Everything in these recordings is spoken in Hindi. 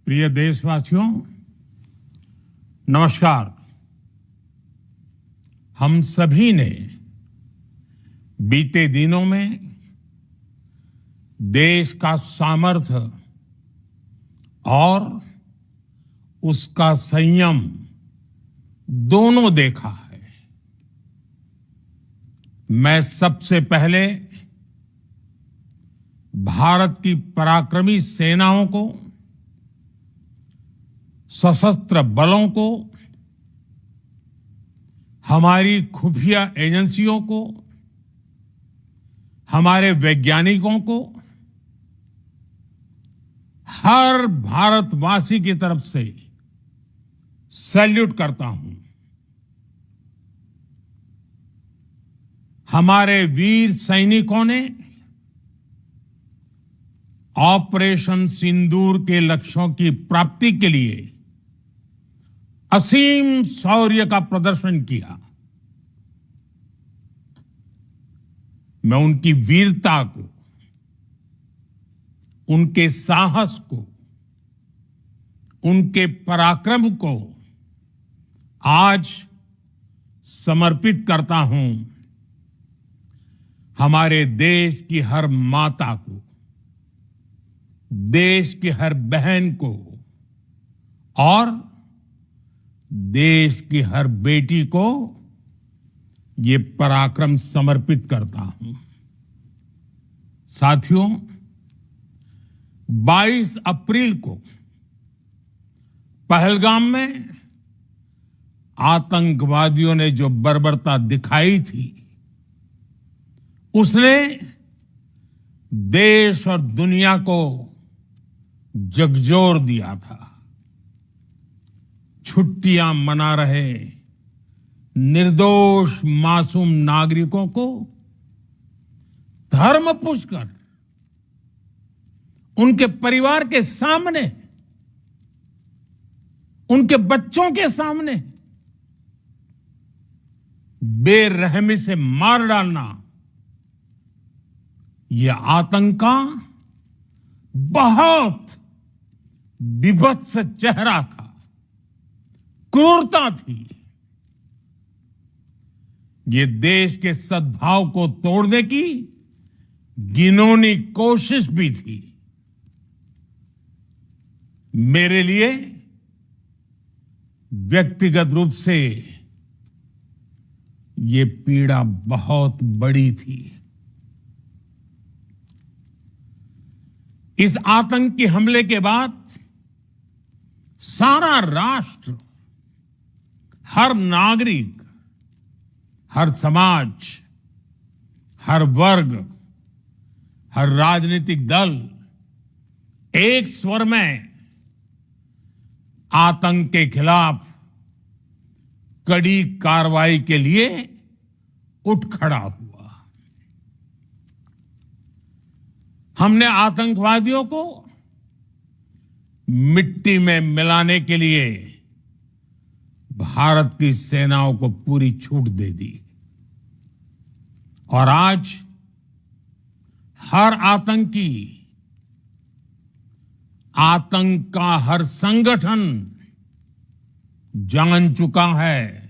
प्रिय देशवासियों, नमस्कार। हम सभी ने बीते दिनों में देश का सामर्थ्य और उसका संयम दोनों देखा है। मैं सबसे पहले भारत की पराक्रमी सेनाओं को, सशस्त्र बलों को, हमारी खुफिया एजेंसियों को, हमारे वैज्ञानिकों को, हर भारतवासी की तरफ से सैल्यूट करता हूं। हमारे वीर सैनिकों ने ऑपरेशन सिंदूर के लक्ष्यों की प्राप्ति के लिए असीम शौर्य का प्रदर्शन किया। मैं उनकी वीरता को, उनके साहस को, उनके पराक्रम को आज समर्पित करता हूं हमारे देश की हर माता को, देश की हर बहन को और देश की हर बेटी को ये पराक्रम समर्पित करता हूं। साथियों, 22 अप्रैल को पहलगाम में आतंकवादियों ने जो बर्बरता दिखाई थी, उसने देश और दुनिया को झकझोर दिया था। छुट्टियां मना रहे निर्दोष मासूम नागरिकों को धर्म पूछकर उनके परिवार के सामने, उनके बच्चों के सामने बेरहमी से मार डालना, यह आतंक का बहुत विभत्स चेहरा था, क्रूरता थी। ये देश के सद्भाव को तोड़ने की घिनौनी कोशिश भी थी। मेरे लिए व्यक्तिगत रूप से ये पीड़ा बहुत बड़ी थी। इस आतंकी हमले के बाद सारा राष्ट्र, हर नागरिक, हर समाज, हर वर्ग, हर राजनीतिक दल एक स्वर में आतंक के खिलाफ कड़ी कार्रवाई के लिए उठ खड़ा हुआ। हमने आतंकवादियों को मिट्टी में मिलाने के लिए भारत की सेनाओं को पूरी छूट दे दी और आज हर आतंकी, आतंक का हर संगठन जान चुका है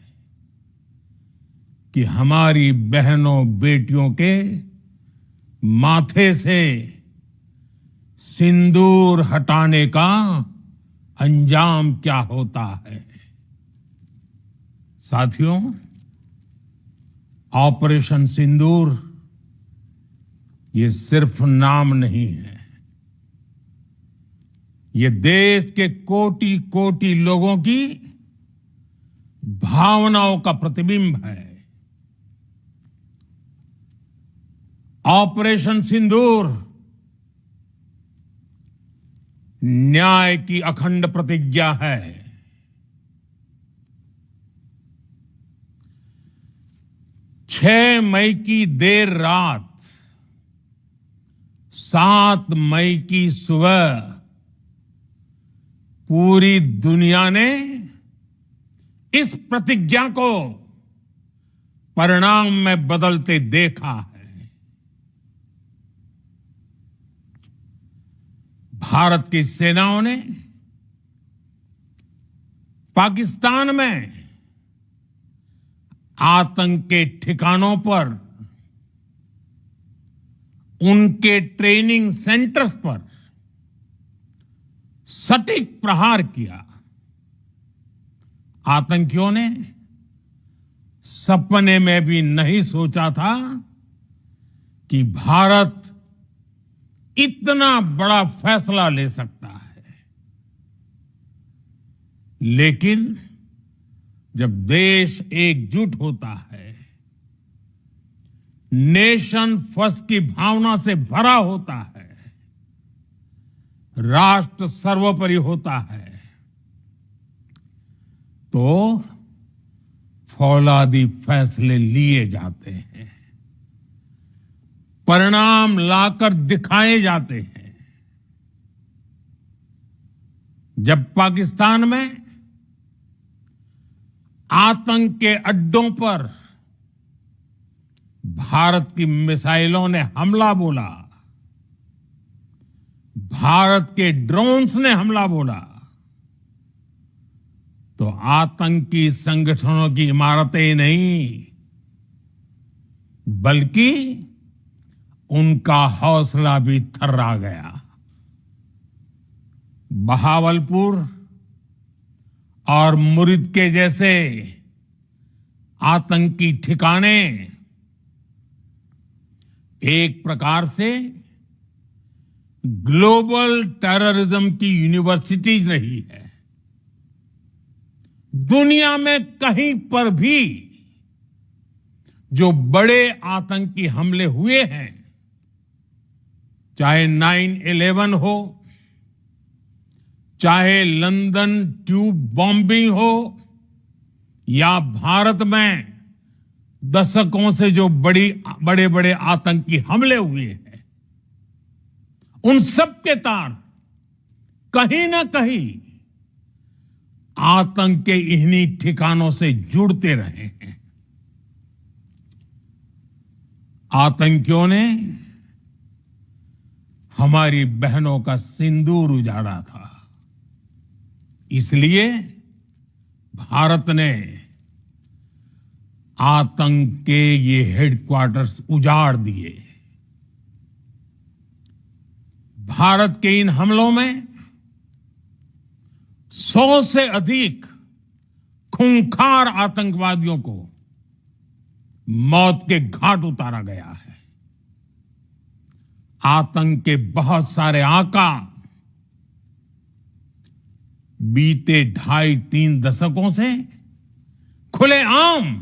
कि हमारी बहनों बेटियों के माथे से सिंदूर हटाने का अंजाम क्या होता है। साथियों, ऑपरेशन सिंदूर ये सिर्फ नाम नहीं है, ये देश के कोटि कोटि लोगों की भावनाओं का प्रतिबिंब है। ऑपरेशन सिंदूर न्याय की अखंड प्रतिज्ञा है। 6 मई की देर रात, 7 मई की सुबह पूरी दुनिया ने इस प्रतिज्ञा को परिणाम में बदलते देखा है। भारत की सेनाओं ने पाकिस्तान में आतंक के ठिकानों पर, उनके ट्रेनिंग सेंटर्स पर सटीक प्रहार किया। आतंकियों ने सपने में भी नहीं सोचा था कि भारत इतना बड़ा फैसला ले सकता है। लेकिन जब देश एकजुट होता है, नेशन फर्स्ट की भावना से भरा होता है, राष्ट्र सर्वोपरि होता है, तो फौलादी फैसले लिए जाते हैं, परिणाम लाकर दिखाए जाते हैं। जब पाकिस्तान में आतंक के अड्डों पर भारत की मिसाइलों ने हमला बोला, भारत के ड्रोन्स ने हमला बोला, तो आतंकी संगठनों की इमारतें नहीं, बल्कि उनका हौसला भी थर्रा गया। बहावलपुर और मुरिद के जैसे आतंकी ठिकाने एक प्रकार से ग्लोबल टेररिज्म की यूनिवर्सिटीज रही है। दुनिया में कहीं पर भी जो बड़े आतंकी हमले हुए हैं, चाहे 9/11 हो, चाहे लंदन ट्यूब बॉम्बिंग हो, या भारत में दशकों से जो बड़े बड़े आतंकी हमले हुए हैं, उन सब के तार कहीं ना कहीं आतंक के इन्हीं ठिकानों से जुड़ते रहे हैं। आतंकियों ने हमारी बहनों का सिंदूर उजाड़ा था, इसलिए भारत ने आतंक के ये हेडक्वार्टर्स उजाड़ दिए। भारत के इन हमलों में 100 से अधिक खूंखार आतंकवादियों को मौत के घाट उतारा गया है। आतंक के बहुत सारे आका बीते 2.5-3 दशकों से खुलेआम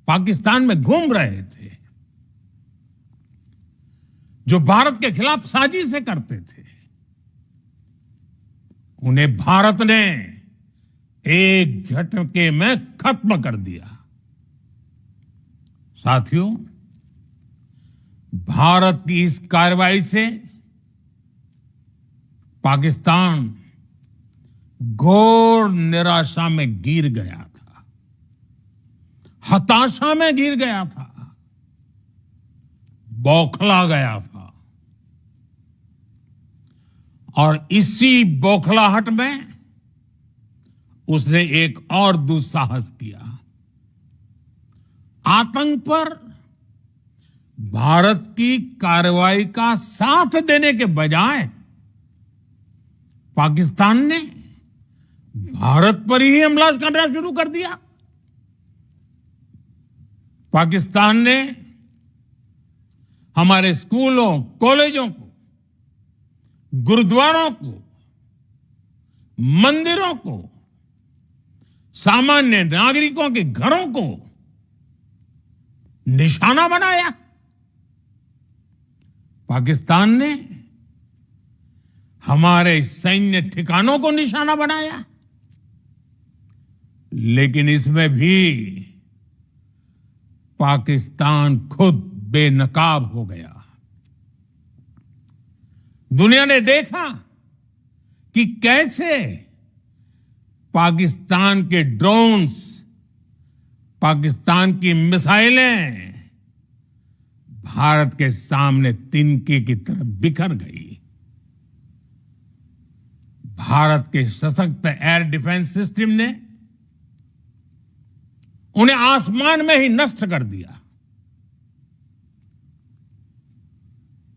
पाकिस्तान में घूम रहे थे, जो भारत के खिलाफ साजिशें करते थे। उन्हें भारत ने एक झटके में खत्म कर दिया। साथियों, भारत की इस कार्रवाई से पाकिस्तान घोर निराशा में गिर गया था, हताशा में गिर गया था, बौखला गया था। और इसी बौखलाहट में उसने एक और दुस्साहस किया। आतंक पर भारत की कार्रवाई का साथ देने के बजाय पाकिस्तान ने भारत पर ही हमला करना शुरू कर दिया। पाकिस्तान ने हमारे स्कूलों, कॉलेजों को, गुरुद्वारों को, मंदिरों को, सामान्य नागरिकों के घरों को निशाना बनाया। पाकिस्तान ने हमारे सैन्य ठिकानों को निशाना बनाया। लेकिन इसमें भी पाकिस्तान खुद बेनकाब हो गया। दुनिया ने देखा कि कैसे पाकिस्तान के ड्रोन्स, पाकिस्तान की मिसाइलें भारत के सामने तिनके की तरह बिखर गई। भारत के सशक्त एयर डिफेंस सिस्टम ने उन्हें आसमान में ही नष्ट कर दिया।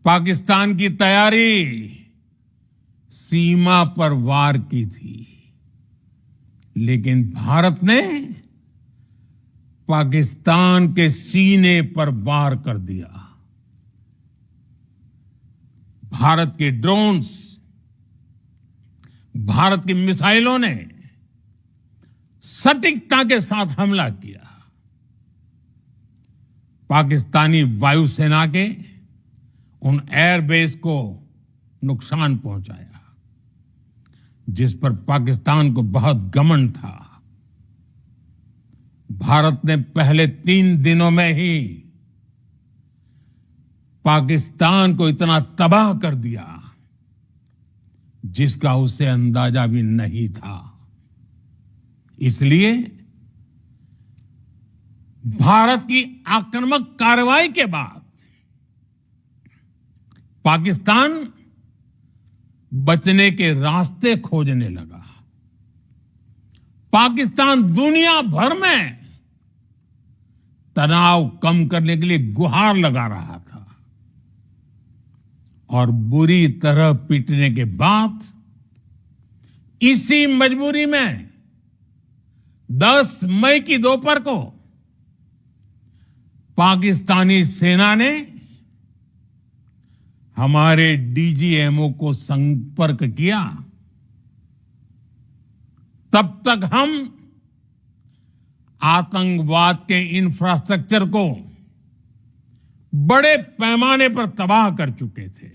पाकिस्तान की तैयारी सीमा पर वार की थी, लेकिन भारत ने पाकिस्तान के सीने पर वार कर दिया। भारत के ड्रोन्स, भारत की मिसाइलों ने सटीकता के साथ हमला किया। पाकिस्तानी वायुसेना के उन एयरबेस को नुकसान पहुंचाया, जिस पर पाकिस्तान को बहुत घमंड था। भारत ने पहले 3 दिनों में ही पाकिस्तान को इतना तबाह कर दिया जिसका उसे अंदाजा भी नहीं था। इसलिए भारत की आक्रामक कार्रवाई के बाद पाकिस्तान बचने के रास्ते खोजने लगा। पाकिस्तान दुनिया भर में तनाव कम करने के लिए गुहार लगा रहा था और बुरी तरह पीटने के बाद इसी मजबूरी में 10 मई की दोपहर को पाकिस्तानी सेना ने हमारे डीजीएमओ को संपर्क किया। तब तक हम आतंकवाद के इंफ्रास्ट्रक्चर को बड़े पैमाने पर तबाह कर चुके थे।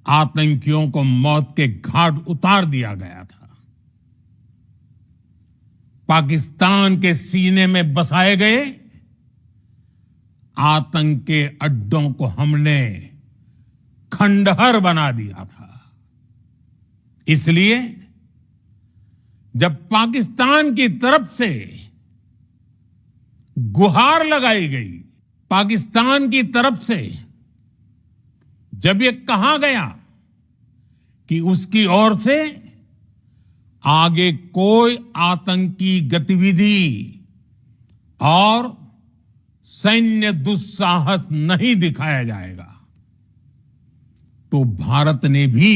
आतंकियों को मौत के घाट उतार दिया गया था। पाकिस्तान के सीने में बसाए गए आतंक के अड्डों को हमने खंडहर बना दिया था। इसलिए जब पाकिस्तान की तरफ से गुहार लगाई गई, पाकिस्तान की तरफ से जब ये कहा गया कि उसकी ओर से आगे कोई आतंकी गतिविधि और सैन्य दुस्साहस नहीं दिखाया जाएगा, तो भारत ने भी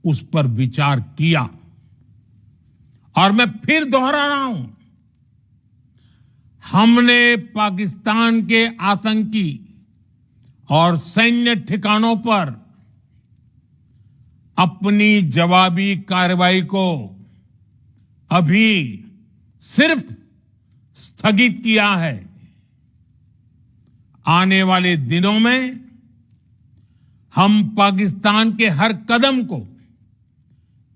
उस पर विचार किया। और मैं फिर दोहरा रहा हूं, हमने पाकिस्तान के आतंकी और सैन्य ठिकानों पर अपनी जवाबी कार्रवाई को अभी सिर्फ स्थगित किया है। आने वाले दिनों में हम पाकिस्तान के हर कदम को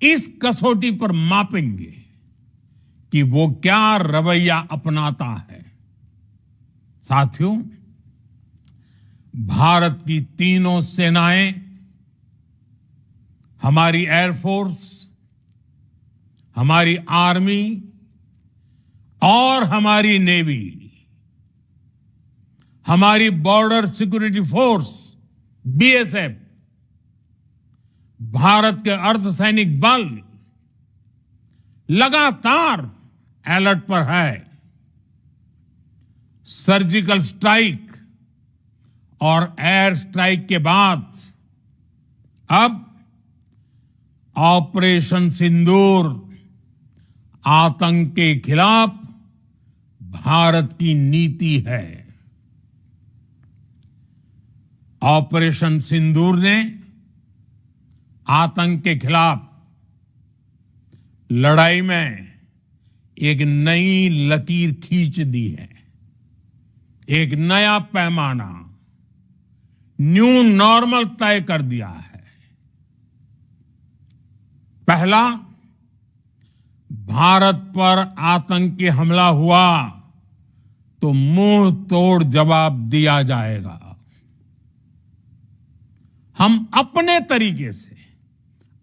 इस कसौटी पर मापेंगे कि वो क्या रवैया अपनाता है। साथियों, भारत की तीनों सेनाएं, हमारी एयरफोर्स, हमारी आर्मी और हमारी नेवी, हमारी border security force BSF, Bharat के अर्धसैनिक बल लगातार अलर्ट पर है। सर्जिकल स्ट्राइक और एयर स्ट्राइक के बाद अब ऑपरेशन सिंदूर आतंक के खिलाफ भारत की नीति है। ऑपरेशन सिंदूर ने आतंक के खिलाफ लड़ाई में एक नई लकीर खींच दी है। एक नया पैमाना, न्यू नॉर्मल तय कर दिया है। पहला, भारत पर आतंकी हमला हुआ तो मुंह तोड़ जवाब दिया जाएगा। हम अपने तरीके से,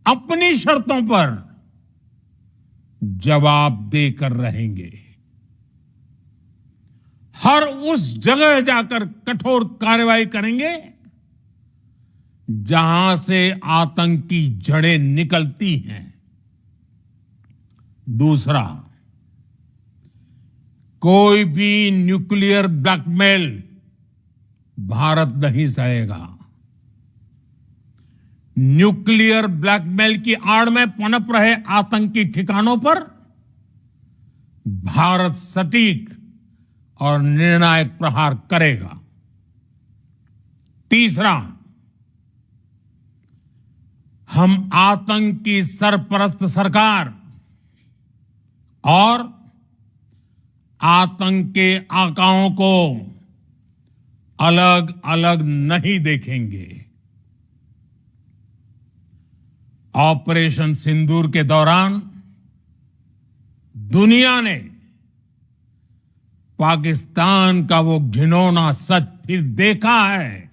अपनी शर्तों पर जवाब देकर रहेंगे। हर उस जगह जाकर कठोर कार्रवाई करेंगे जहां से आतंक की जड़ें निकलती हैं। दूसरा, कोई भी न्यूक्लियर ब्लैकमेल भारत नहीं सहेगा। न्यूक्लियर ब्लैकमेल की आड़ में पनप रहे आतंकी ठिकानों पर भारत सटीक और निर्णायक प्रहार करेगा। तीसरा, हम आतंक की सरपरस्त सरकार और आतंक के आकाओं को अलग अलग नहीं देखेंगे। ऑपरेशन सिंदूर के दौरान दुनिया ने पाकिस्तान का वो घिनौना सच फिर देखा है,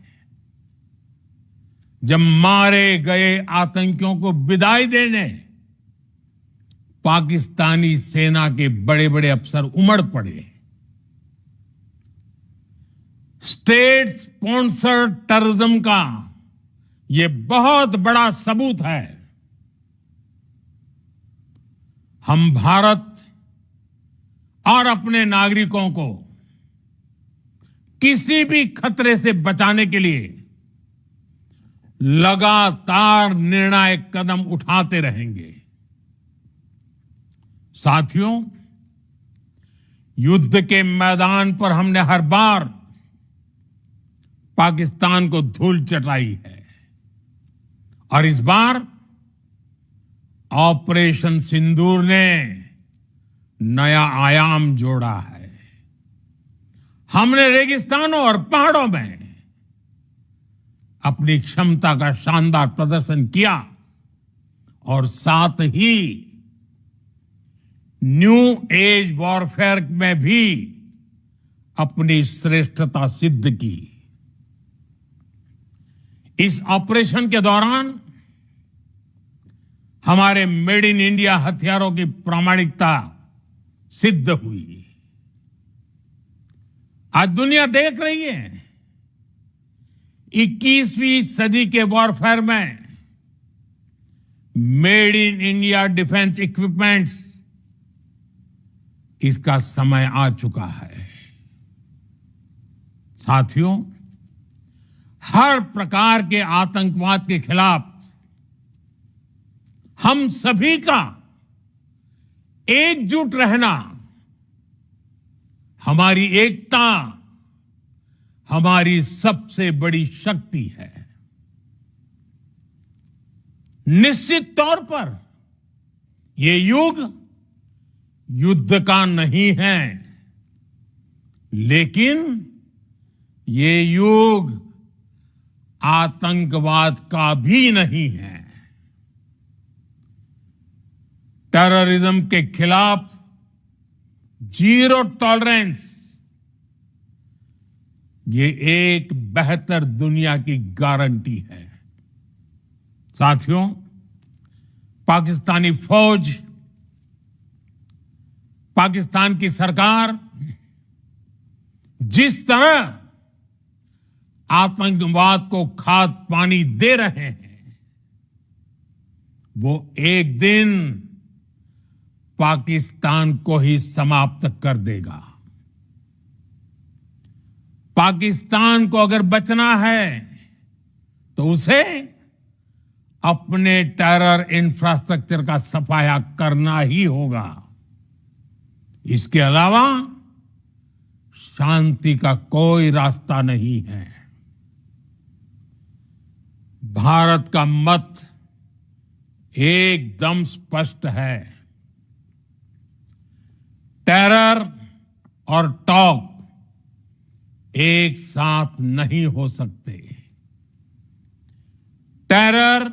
जब मारे गए आतंकियों को विदाई देने पाकिस्तानी सेना के बड़े बड़े अफसर उमड़ पड़े। स्टेट स्पॉन्सर्ड टेररिज्म का यह बहुत बड़ा सबूत है। हम भारत और अपने नागरिकों को किसी भी खतरे से बचाने के लिए लगातार निर्णायक कदम उठाते रहेंगे। साथियों, युद्ध के मैदान पर हमने हर बार पाकिस्तान को धूल चटाई है और इस बार ऑपरेशन सिंदूर ने नया आयाम जोड़ा है। हमने रेगिस्तानों और पहाड़ों में अपनी क्षमता का शानदार प्रदर्शन किया और साथ ही न्यू एज वॉरफेयर में भी अपनी श्रेष्ठता सिद्ध की। इस ऑपरेशन के दौरान हमारे मेड इन इंडिया हथियारों की प्रामाणिकता सिद्ध हुई। आज दुनिया देख रही है 21वीं सदी के वॉरफेयर में made in India defence equipments, इसका समय आ चुका है। साथियों, हर प्रकार के आतंकवाद के खिलाफ हम सभी का एकजुट रहना, हमारी एकता हमारी सबसे बड़ी शक्ति है। निश्चित तौर पर यह युग युद्ध का नहीं है, लेकिन ये युग आतंकवाद का भी नहीं है। टेररिज्म के खिलाफ जीरो टॉलरेंस, ये एक बेहतर दुनिया की गारंटी है। साथियों, पाकिस्तानी फौज, पाकिस्तान की सरकार जिस तरह आतंकवाद को खाद पानी दे रहे हैं, वो एक दिन पाकिस्तान को ही समाप्त कर देगा। पाकिस्तान को अगर बचना है तो उसे अपने टेरर इंफ्रास्ट्रक्चर का सफाया करना ही होगा। इसके अलावा शांति का कोई रास्ता नहीं है। भारत का मत एकदम स्पष्ट है। टेरर और टॉक एक साथ नहीं हो सकते। टेरर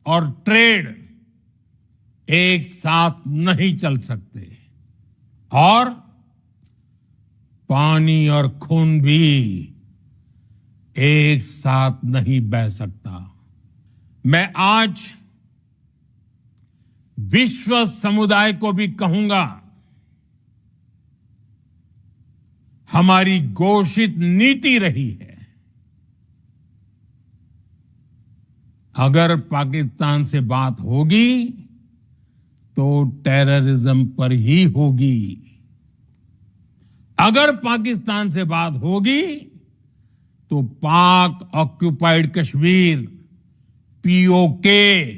और ट्रेड एक साथ नहीं चल सकते और पानी और खून भी एक साथ नहीं बह सकता। मैं आज विश्व समुदाय को भी कहूंगा, हमारी घोषित नीति रही है अगर पाकिस्तान से बात होगी तो टेररिज्म पर ही होगी। अगर पाकिस्तान से बात होगी तो पाक ऑक्युपाइड कश्मीर पीओके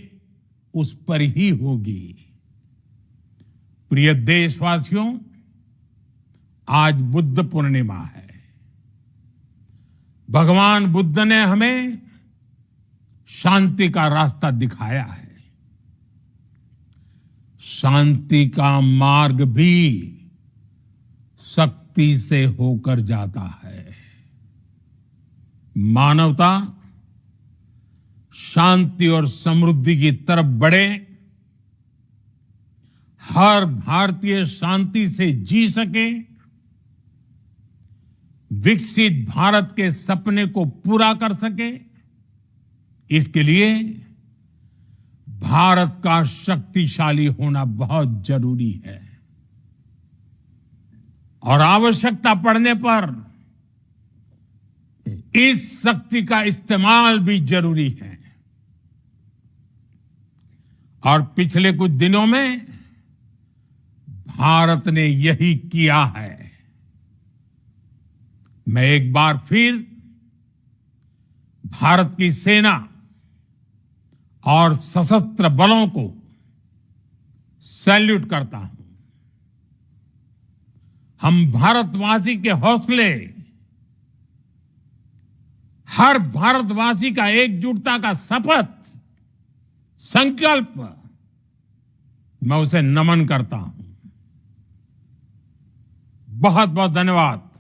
उस पर ही होगी। प्रिय देशवासियों, आज बुद्ध पूर्णिमा है। भगवान बुद्ध ने हमें शांति का रास्ता दिखाया है। शांति का मार्ग भी शक्ति से होकर जाता है। मानवता शांति और समृद्धि की तरफ बढ़े, हर भारतीय शांति से जी सके, विकसित भारत के सपने को पूरा कर सके, इसके लिए भारत का शक्तिशाली होना बहुत जरूरी है। और आवश्यकता पड़ने पर इस शक्ति का इस्तेमाल भी जरूरी है। और पिछले कुछ दिनों में भारत ने यही किया है। मैं एक बार फिर भारत की सेना और सशस्त्र बलों को सैल्यूट करता हूं। हम भारतवासी के हौसले, हर भारतवासी का एकजुटता का शपथ, संकल्प, मैं उसे नमन करता हूं। बहुत बहुत धन्यवाद।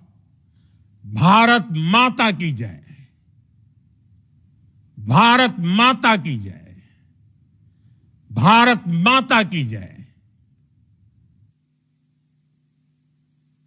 भारत माता की जय। भारत माता की जय। भारत माता की जय।